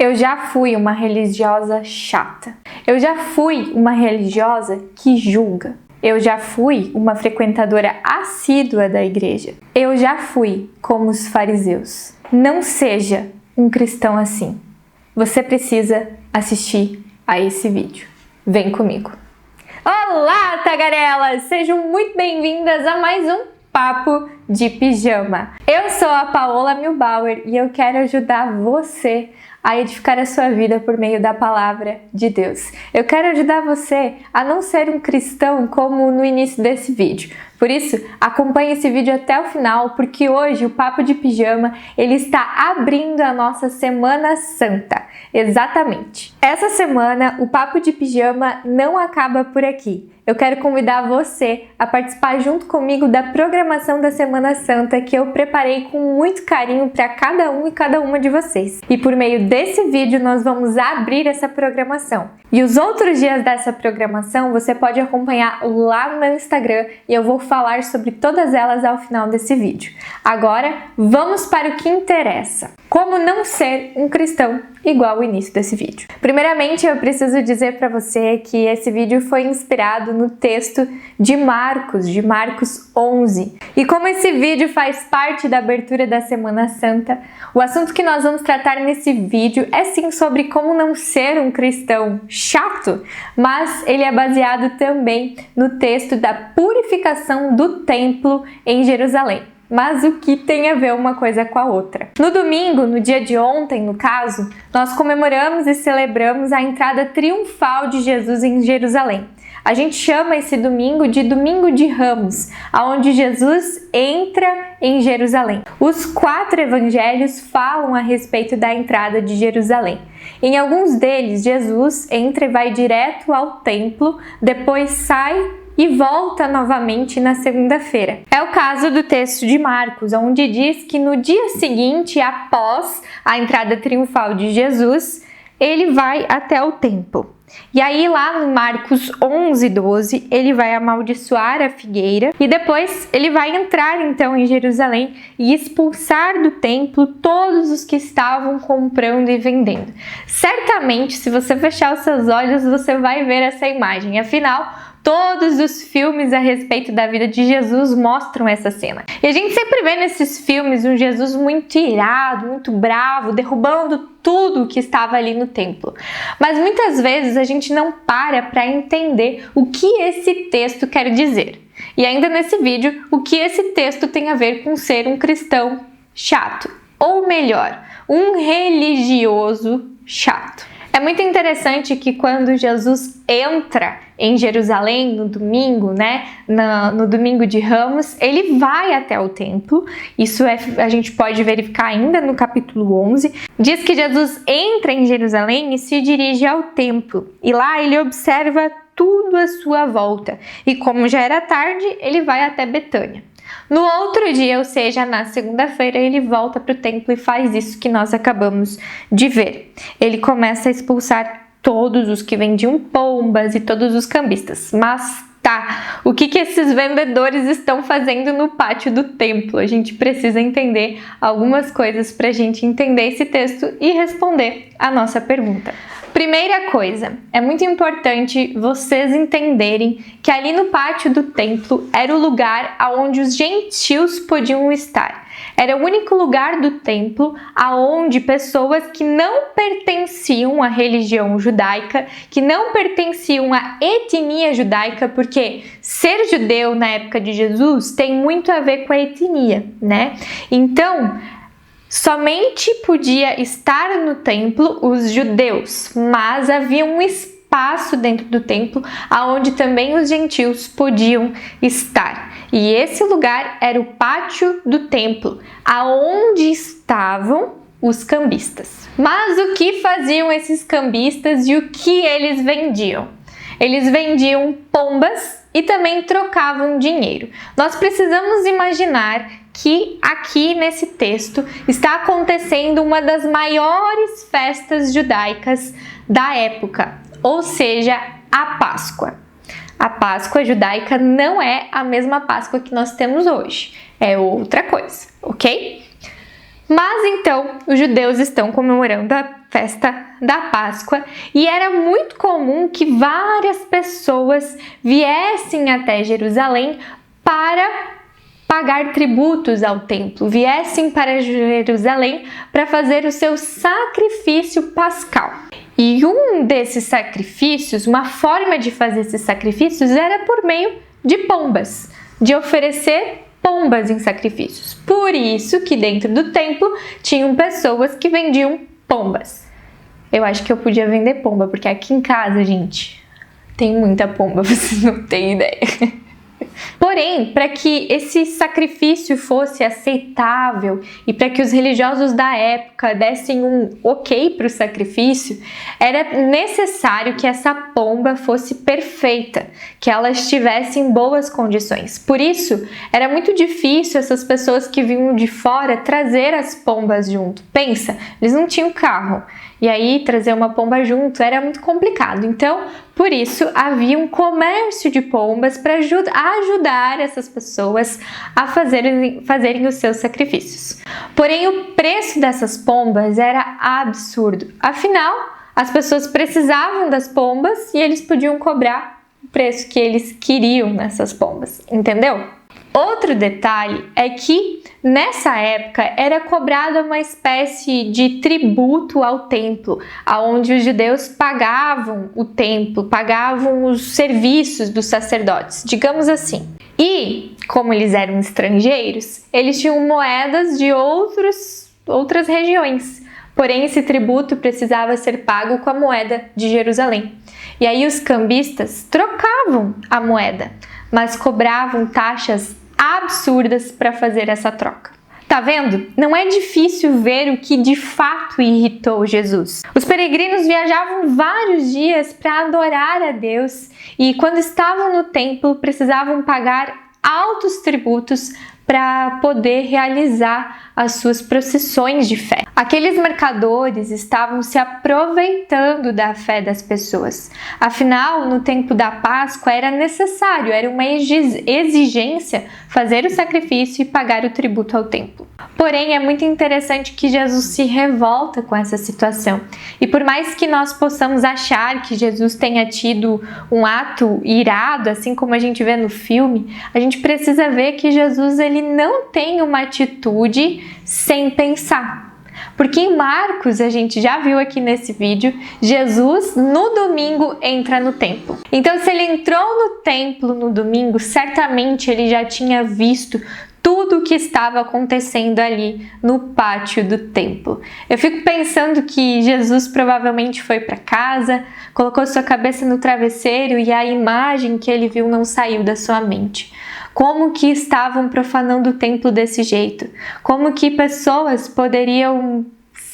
Eu já fui uma religiosa chata. Eu já fui uma religiosa que julga. Eu já fui uma frequentadora assídua da igreja. Eu já fui como os fariseus. Não seja um cristão assim. Você precisa assistir a esse vídeo. Vem comigo. Olá, tagarelas! Sejam muito bem-vindas a mais um Papo de Pijama. Eu sou a Paola Milbauer e eu quero ajudar você a edificar a sua vida por meio da palavra de Deus. Eu quero ajudar você a não ser um cristão como no início desse vídeo. Por isso, acompanhe esse vídeo até o final, porque hoje o Papo de Pijama ele está abrindo a nossa Semana Santa. Exatamente. Essa semana, o Papo de Pijama não acaba por aqui. Eu quero convidar você a participar junto comigo da programação da Semana Santa que eu preparei com muito carinho para cada um e cada uma de vocês. E por meio desse vídeo nós vamos abrir essa programação. E os outros dias dessa programação você pode acompanhar lá no meu Instagram e eu vou falar sobre todas elas ao final desse vídeo. Agora, vamos para o que interessa. Como não ser um cristão igual ao início desse vídeo. Primeiramente, eu preciso dizer para você que esse vídeo foi inspirado no texto de Marcos 11. E como esse vídeo faz parte da abertura da Semana Santa, o assunto que nós vamos tratar nesse vídeo é sim sobre como não ser um cristão chato, mas ele é baseado também no texto da purificação do templo em Jerusalém. Mas o que tem a ver uma coisa com a outra? No domingo, no dia de ontem, no caso, nós comemoramos e celebramos a entrada triunfal de Jesus em Jerusalém. A gente chama esse domingo de Domingo de Ramos, onde Jesus entra em Jerusalém. Os 4 evangelhos falam a respeito da entrada de Jerusalém. Em alguns deles, Jesus entra e vai direto ao templo, depois sai e volta novamente na segunda-feira. É o caso do texto de Marcos, onde diz que no dia seguinte, após a entrada triunfal de Jesus, ele vai até o templo. E aí lá no Marcos 11:12, ele vai amaldiçoar a figueira e depois ele vai entrar então em Jerusalém e expulsar do templo todos os que estavam comprando e vendendo. Certamente, se você fechar os seus olhos, você vai ver essa imagem. Afinal, todos os filmes a respeito da vida de Jesus mostram essa cena. E a gente sempre vê nesses filmes um Jesus muito irado, muito bravo, derrubando tudo que estava ali no templo. Mas muitas vezes a gente não para entender o que esse texto quer dizer. E ainda nesse vídeo, o que esse texto tem a ver com ser um cristão chato. Ou melhor, um religioso chato. É muito interessante que quando Jesus entra em Jerusalém no domingo, no domingo de Ramos, ele vai até o templo. Isso a gente pode verificar ainda no capítulo 11. Diz que Jesus entra em Jerusalém e se dirige ao templo. E lá ele observa tudo à sua volta. E como já era tarde, ele vai até Betânia. No outro dia, ou seja, na segunda-feira, ele volta para o templo e faz isso que nós acabamos de ver. Ele começa a expulsar todos os que vendiam pombas e todos os cambistas. Mas tá, o que esses vendedores estão fazendo no pátio do templo? A gente precisa entender algumas coisas para a gente entender esse texto e responder a nossa pergunta. Primeira coisa, é muito importante vocês entenderem que ali no pátio do templo era o lugar onde os gentios podiam estar. Era o único lugar do templo aonde pessoas que não pertenciam à religião judaica, que não pertenciam à etnia judaica, porque ser judeu na época de Jesus tem muito a ver com a etnia, né? Então, somente podia estar no templo os judeus, mas havia um espaço dentro do templo onde também os gentios podiam estar. E esse lugar era o pátio do templo, aonde estavam os cambistas. Mas o que faziam esses cambistas e o que eles vendiam? Eles vendiam pombas e também trocavam dinheiro. Nós precisamos imaginar que aqui nesse texto está acontecendo uma das maiores festas judaicas da época, ou seja, a Páscoa. A Páscoa judaica não é a mesma Páscoa que nós temos hoje, é outra coisa, ok? Mas então, os judeus estão comemorando a festa da Páscoa e era muito comum que várias pessoas viessem até Jerusalém para pagar tributos ao templo, viessem para Jerusalém para fazer o seu sacrifício pascal. E um desses sacrifícios, uma forma de fazer esses sacrifícios era por meio de pombas, de oferecer pombas em sacrifícios. Por isso que dentro do templo tinham pessoas que vendiam pombas. Eu acho que eu podia vender pomba, porque aqui em casa, gente, tem muita pomba, vocês não têm ideia. Porém, para que esse sacrifício fosse aceitável e para que os religiosos da época dessem um ok para o sacrifício, era necessário que essa pomba fosse perfeita, que ela estivesse em boas condições. Por isso, era muito difícil essas pessoas que vinham de fora trazer as pombas junto. Pensa, eles não tinham carro. E aí, trazer uma pomba junto era muito complicado. Então, por isso, havia um comércio de pombas para ajudar essas pessoas a fazerem os seus sacrifícios. Porém, o preço dessas pombas era absurdo. Afinal, as pessoas precisavam das pombas e eles podiam cobrar o preço que eles queriam nessas pombas, entendeu? Outro detalhe é que nessa época era cobrada uma espécie de tributo ao templo, aonde os judeus pagavam o templo, pagavam os serviços dos sacerdotes, digamos assim. E, como eles eram estrangeiros, eles tinham moedas de outras regiões. Porém, esse tributo precisava ser pago com a moeda de Jerusalém. E aí os cambistas trocavam a moeda, mas cobravam taxas absurdas para fazer essa troca. Tá vendo? Não é difícil ver o que de fato irritou Jesus. Os peregrinos viajavam vários dias para adorar a Deus e quando estavam no templo precisavam pagar altos tributos para poder realizar as suas procissões de fé. Aqueles mercadores estavam se aproveitando da fé das pessoas. Afinal, no tempo da Páscoa era necessário, era uma exigência fazer o sacrifício e pagar o tributo ao templo. Porém, é muito interessante que Jesus se revolta com essa situação. E por mais que nós possamos achar que Jesus tenha tido um ato irado, assim como a gente vê no filme, a gente precisa ver que Jesus ele não tem uma atitude sem pensar. Porque em Marcos, a gente já viu aqui nesse vídeo, Jesus no domingo entra no templo. Então, se ele entrou no templo no domingo, certamente ele já tinha visto tudo o que estava acontecendo ali no pátio do templo. Eu fico pensando que Jesus provavelmente foi para casa, colocou sua cabeça no travesseiro e a imagem que ele viu não saiu da sua mente. Como que estavam profanando o templo desse jeito? Como que pessoas poderiam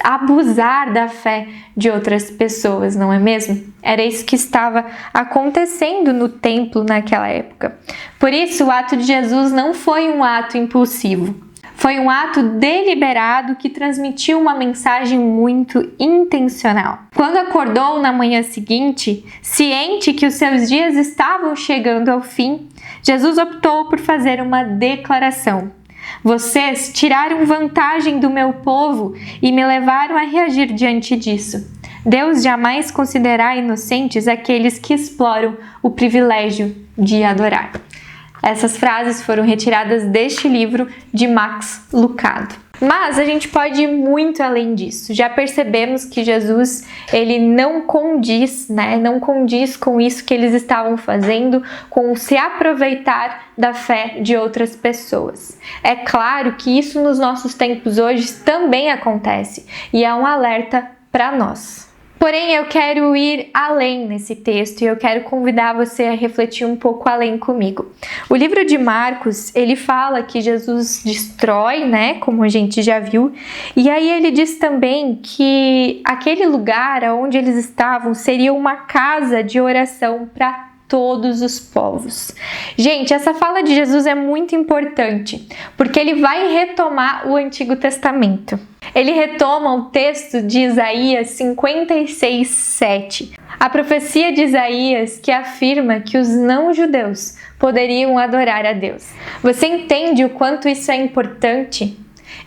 abusar da fé de outras pessoas, não é mesmo? Era isso que estava acontecendo no templo naquela época. Por isso, o ato de Jesus não foi um ato impulsivo. Foi um ato deliberado que transmitiu uma mensagem muito intencional. Quando acordou na manhã seguinte, ciente que os seus dias estavam chegando ao fim, Jesus optou por fazer uma declaração. Vocês tiraram vantagem do meu povo e me levaram a reagir diante disso. Deus jamais considerará inocentes aqueles que exploram o privilégio de adorar. Essas frases foram retiradas deste livro de Max Lucado. Mas a gente pode ir muito além disso. Já percebemos que Jesus, ele não condiz com isso que eles estavam fazendo, com se aproveitar da fé de outras pessoas. É claro que isso nos nossos tempos hoje também acontece e é um alerta para nós. Porém, eu quero ir além nesse texto e eu quero convidar você a refletir um pouco além comigo. O livro de Marcos, ele fala que Jesus destrói, como a gente já viu, e aí ele diz também que aquele lugar onde eles estavam seria uma casa de oração para todos os povos. Gente, essa fala de Jesus é muito importante, porque ele vai retomar o Antigo Testamento. Ele retoma o texto de Isaías 56:7, a profecia de Isaías que afirma que os não-judeus poderiam adorar a Deus. Você entende o quanto isso é importante?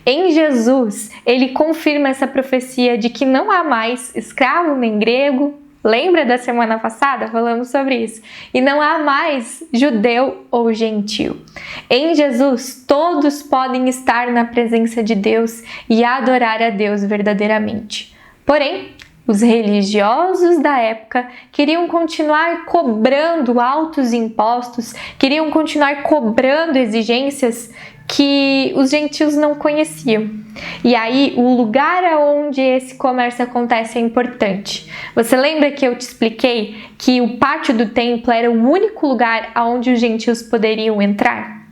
Em Jesus, ele confirma essa profecia de que não há mais escravo nem grego. Lembra da semana passada? Falamos sobre isso. E não há mais judeu ou gentil. Em Jesus, todos podem estar na presença de Deus e adorar a Deus verdadeiramente. Porém, os religiosos da época queriam continuar cobrando altos impostos, queriam continuar cobrando exigências que os gentios não conheciam. E aí, o lugar onde esse comércio acontece é importante. Você lembra que eu te expliquei que o pátio do templo era o único lugar onde os gentios poderiam entrar?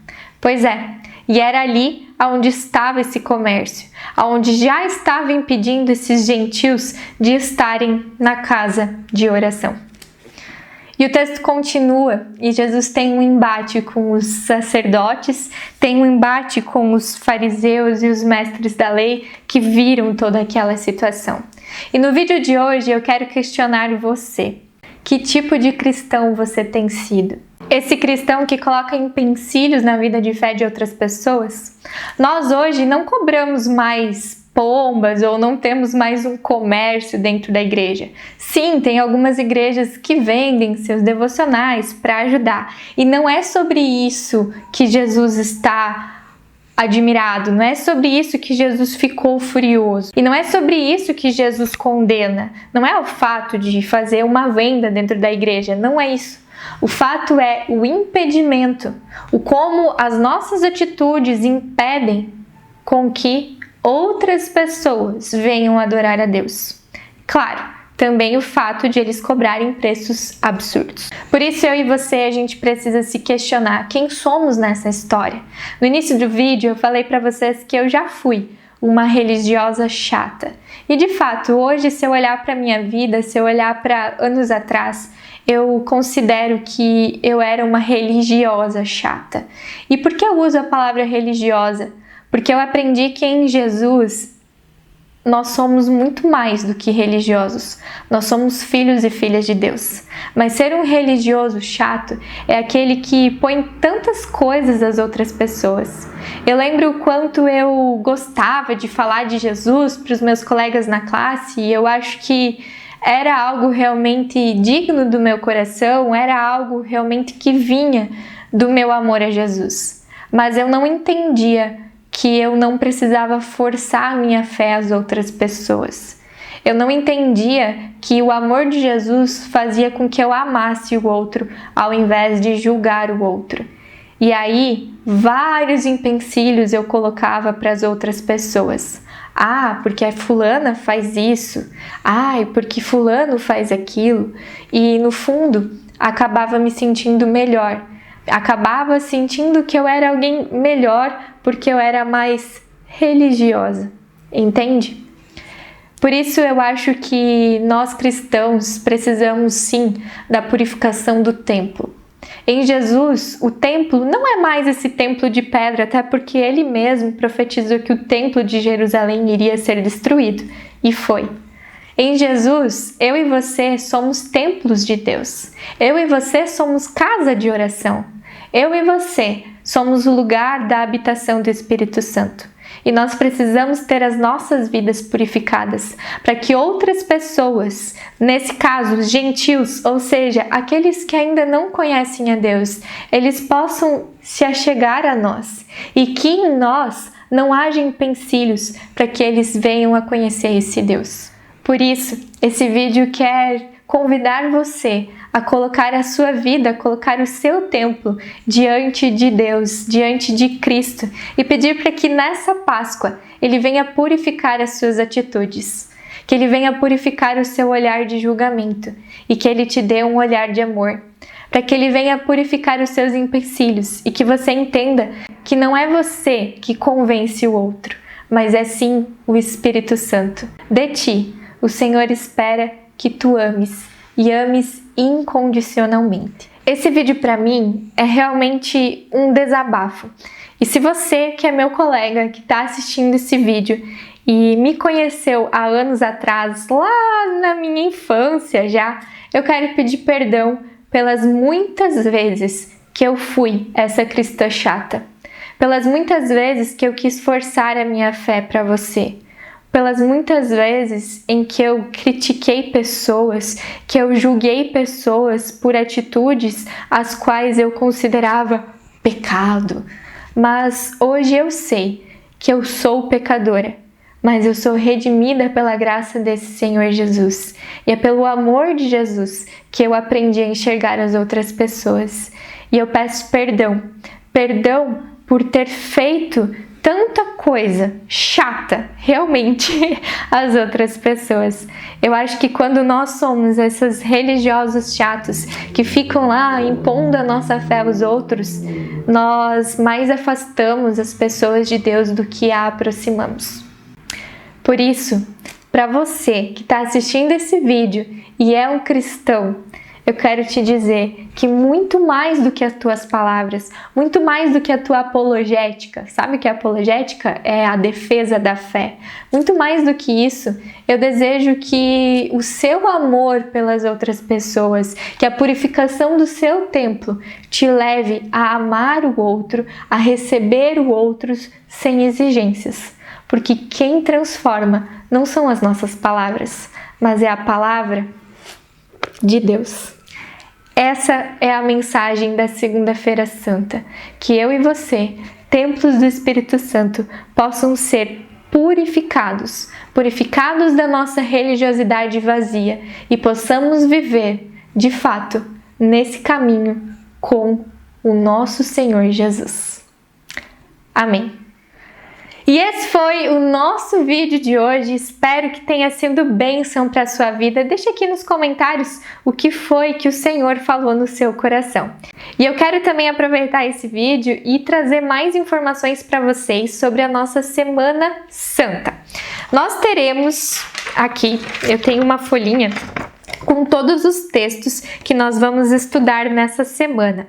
Pois é, e era ali onde estava esse comércio, onde já estava impedindo esses gentios de estarem na casa de oração. E o texto continua, e Jesus tem um embate com os sacerdotes, tem um embate com os fariseus e os mestres da lei que viram toda aquela situação. E no vídeo de hoje eu quero questionar você. Que tipo de cristão você tem sido? Esse cristão que coloca empecilhos na vida de fé de outras pessoas? Nós hoje não cobramos mais pombas ou não temos mais um comércio dentro da igreja. Sim, tem algumas igrejas que vendem seus devocionais para ajudar. E não é sobre isso que Jesus está admirado, não é sobre isso que Jesus ficou furioso. E não é sobre isso que Jesus condena. Não é o fato de fazer uma venda dentro da igreja, não é isso. O fato é o impedimento, o como as nossas atitudes impedem com que outras pessoas venham adorar a Deus. Claro, também o fato de eles cobrarem preços absurdos. Por isso eu e você, a gente precisa se questionar quem somos nessa história. No início do vídeo eu falei para vocês que eu já fui uma religiosa chata. E de fato, hoje se eu olhar para minha vida, se eu olhar para anos atrás, eu considero que eu era uma religiosa chata. E por que eu uso a palavra religiosa? Porque eu aprendi que em Jesus nós somos muito mais do que religiosos. Nós somos filhos e filhas de Deus. Mas ser um religioso chato é aquele que põe tantas coisas às outras pessoas. Eu lembro o quanto eu gostava de falar de Jesus para os meus colegas na classe e eu acho que era algo realmente digno do meu coração, era algo realmente que vinha do meu amor a Jesus. Mas eu não entendia que eu não precisava forçar a minha fé às outras pessoas. Eu não entendia que o amor de Jesus fazia com que eu amasse o outro, ao invés de julgar o outro. E aí, vários empecilhos eu colocava para as outras pessoas. Ah, porque a fulana faz isso. Ah, porque fulano faz aquilo. E no fundo, acabava me sentindo melhor. Acabava sentindo que eu era alguém melhor porque eu era mais religiosa. Entende? Por isso eu acho que nós cristãos precisamos sim da purificação do templo. Em Jesus, o templo não é mais esse templo de pedra, até porque ele mesmo profetizou que o templo de Jerusalém iria ser destruído, e foi. Em Jesus, eu e você somos templos de Deus. Eu e você somos casa de oração. Eu e você somos o lugar da habitação do Espírito Santo. E nós precisamos ter as nossas vidas purificadas para que outras pessoas, nesse caso os gentios, ou seja, aqueles que ainda não conhecem a Deus, eles possam se achegar a nós e que em nós não haja empecilhos para que eles venham a conhecer esse Deus. Por isso, esse vídeo quer convidar você a colocar a sua vida, a colocar o seu templo diante de Deus, diante de Cristo e pedir para que nessa Páscoa Ele venha purificar as suas atitudes, que Ele venha purificar o seu olhar de julgamento e que Ele te dê um olhar de amor, para que Ele venha purificar os seus empecilhos e que você entenda que não é você que convence o outro, mas é sim o Espírito Santo. De ti, o Senhor espera que tu ames e ames incondicionalmente. Esse vídeo para mim é realmente um desabafo. E se você, que é meu colega, que está assistindo esse vídeo e me conheceu há anos atrás, lá na minha infância já, eu quero pedir perdão pelas muitas vezes que eu fui essa cristã chata. pelas muitas vezes que eu quis forçar a minha fé para você, pelas muitas vezes em que eu critiquei pessoas, que eu julguei pessoas por atitudes as quais eu considerava pecado. Mas hoje eu sei que eu sou pecadora, mas eu sou redimida pela graça desse Senhor Jesus. E é pelo amor de Jesus que eu aprendi a enxergar as outras pessoas. E eu peço perdão por ter feito tanta coisa chata, realmente, às outras pessoas. Eu acho que quando nós somos esses religiosos chatos que ficam lá impondo a nossa fé aos outros, nós mais afastamos as pessoas de Deus do que a aproximamos. Por isso, para você que está assistindo esse vídeo e é um cristão, eu quero te dizer que muito mais do que as tuas palavras, muito mais do que a tua apologética, sabe o que é apologética? É a defesa da fé. Muito mais do que isso, eu desejo que o seu amor pelas outras pessoas, que a purificação do seu templo te leve a amar o outro, a receber o outro sem exigências. Porque quem transforma não são as nossas palavras, mas é a palavra de Deus. Essa é a mensagem da Segunda-feira Santa, que eu e você, templos do Espírito Santo, possam ser purificados da nossa religiosidade vazia e possamos viver, de fato, nesse caminho com o nosso Senhor Jesus. Amém. E esse foi o nosso vídeo de hoje, espero que tenha sido bênção para a sua vida. Deixa aqui nos comentários o que foi que o Senhor falou no seu coração. E eu quero também aproveitar esse vídeo e trazer mais informações para vocês sobre a nossa Semana Santa. Nós teremos aqui, eu tenho uma folhinha com todos os textos que nós vamos estudar nessa semana.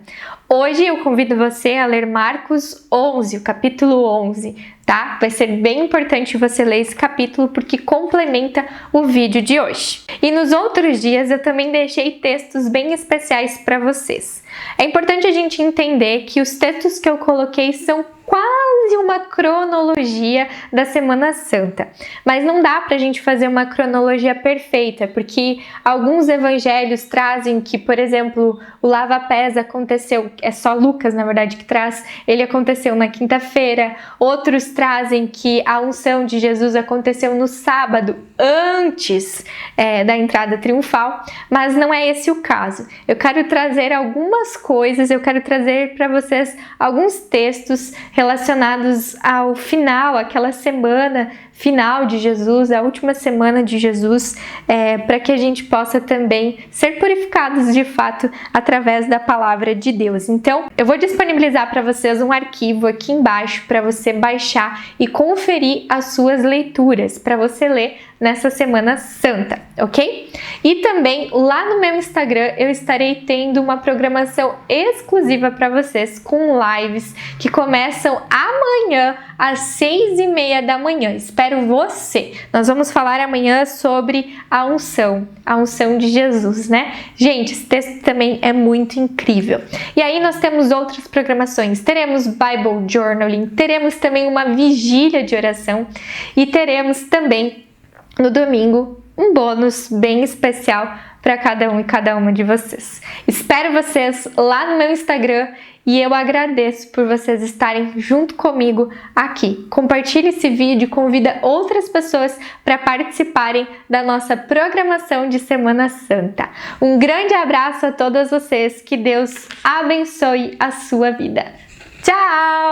Hoje eu convido você a ler Marcos 11, o capítulo 11, tá? Vai ser bem importante você ler esse capítulo porque complementa o vídeo de hoje. E nos outros dias eu também deixei textos bem especiais para vocês. É importante a gente entender que os textos que eu coloquei são quase uma cronologia da Semana Santa. Mas não dá pra gente fazer uma cronologia perfeita, porque alguns evangelhos trazem que, por exemplo, o lava-pés aconteceu, é só Lucas, na verdade, que traz, ele aconteceu na quinta-feira. Outros trazem que a unção de Jesus aconteceu no sábado, antes da entrada triunfal, mas não é esse o caso. Eu quero trazer algumas coisas, eu quero trazer para vocês alguns textos relacionados ao final, aquela semana final de Jesus, a última semana de Jesus, para que a gente possa também ser purificados de fato através da palavra de Deus. Então, eu vou disponibilizar para vocês um arquivo aqui embaixo para você baixar e conferir as suas leituras, para você ler nessa Semana Santa, ok? E também lá no meu Instagram eu estarei tendo uma programação exclusiva para vocês com lives que começam amanhã às 6h30 da manhã. Espero você! Nós vamos falar amanhã sobre a unção de Jesus, né? Gente, esse texto também é muito incrível. E aí nós temos outras programações, teremos Bible Journaling, teremos também uma vigília de oração e teremos também no domingo um bônus bem especial para cada um e cada uma de vocês. Espero vocês lá no meu Instagram e eu agradeço por vocês estarem junto comigo aqui. Compartilhe esse vídeo, convida outras pessoas para participarem da nossa programação de Semana Santa. Um grande abraço a todas vocês, que Deus abençoe a sua vida. Tchau!